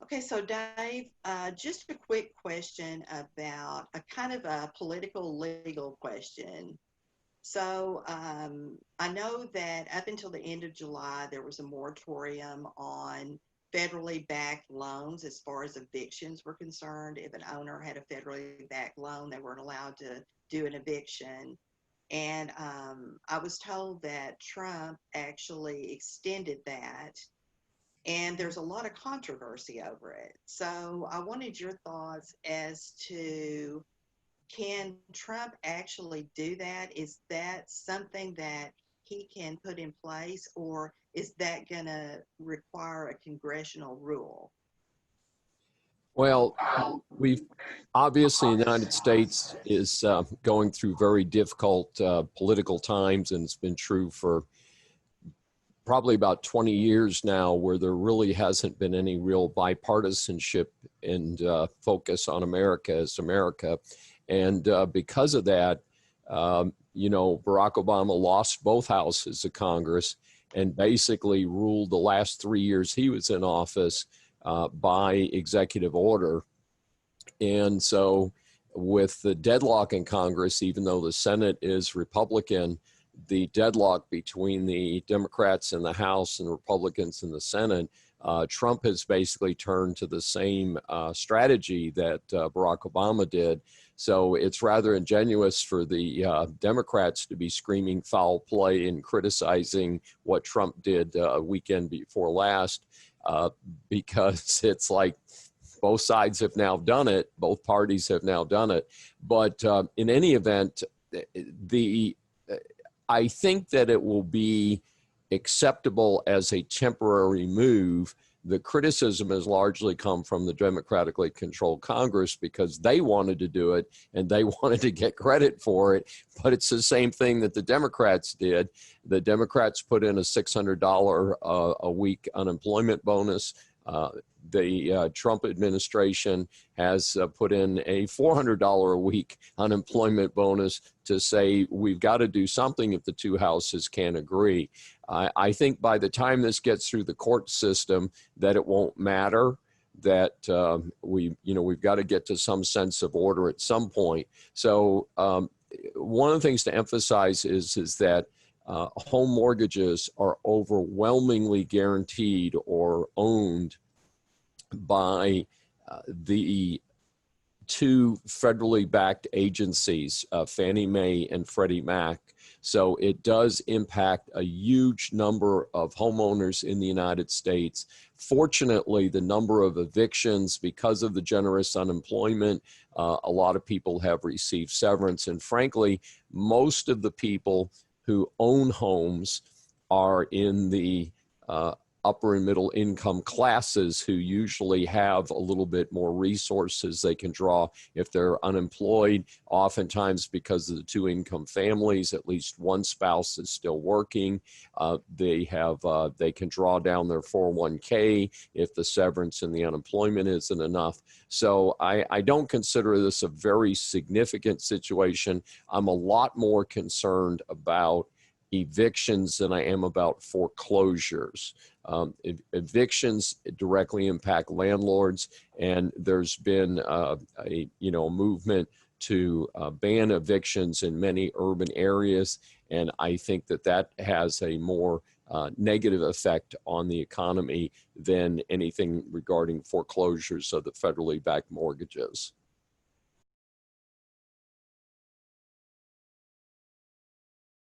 Okay, so Dave, just a quick question about a kind of a political legal question. So I know that up until the end of July, there was a moratorium on federally backed loans as far as evictions were concerned. If an owner had a federally backed loan, they weren't allowed to do an eviction. And I was told that Trump actually extended that, and there's a lot of controversy over it. So I wanted your thoughts as to, can Trump actually do that? Is that something that he can put in place, or is that going to require a congressional rule? Well, we've obviously the United States is going through very difficult political times, and it's been true for probably about 20 years now, where there really hasn't been any real bipartisanship and focus on America as America. And because of that, Barack Obama lost both houses of Congress and basically ruled the last 3 years he was in office by executive order. And so with the deadlock in Congress, even though the Senate is Republican, the deadlock between the Democrats in the House and Republicans in the Senate, Trump has basically turned to the same strategy that Barack Obama did. So it's rather ingenuous for the Democrats to be screaming foul play and criticizing what Trump did weekend before last, because it's like both sides have now done it. Both parties have now done it. But in any event, I think that it will be acceptable as a temporary move. The criticism has largely come from the democratically controlled Congress because they wanted to do it and they wanted to get credit for it. But it's the same thing that the Democrats did. The Democrats put in a $600 a week unemployment bonus. The Trump administration has put in a $400 a week unemployment bonus to say we've got to do something if the two houses can't agree. I think by the time this gets through the court system, that it won't matter, that we've got to get to some sense of order at some point. So one of the things to emphasize is that home mortgages are overwhelmingly guaranteed or owned by the two federally backed agencies, Fannie Mae and Freddie Mac. So it does impact a huge number of homeowners in the United States. Fortunately, the number of evictions, because of the generous unemployment, a lot of people have received severance. And frankly, most of the people who own homes are in the upper and middle income classes, who usually have a little bit more resources they can draw if they're unemployed. Oftentimes, because of the two income families, at least one spouse is still working. They can draw down their 401k if the severance and the unemployment isn't enough. So I don't consider this a very significant situation. I'm a lot more concerned about evictions than I am about foreclosures. Evictions directly impact landlords, and there's been a movement to ban evictions in many urban areas, and I think that has a more negative effect on the economy than anything regarding foreclosures of the federally backed mortgages.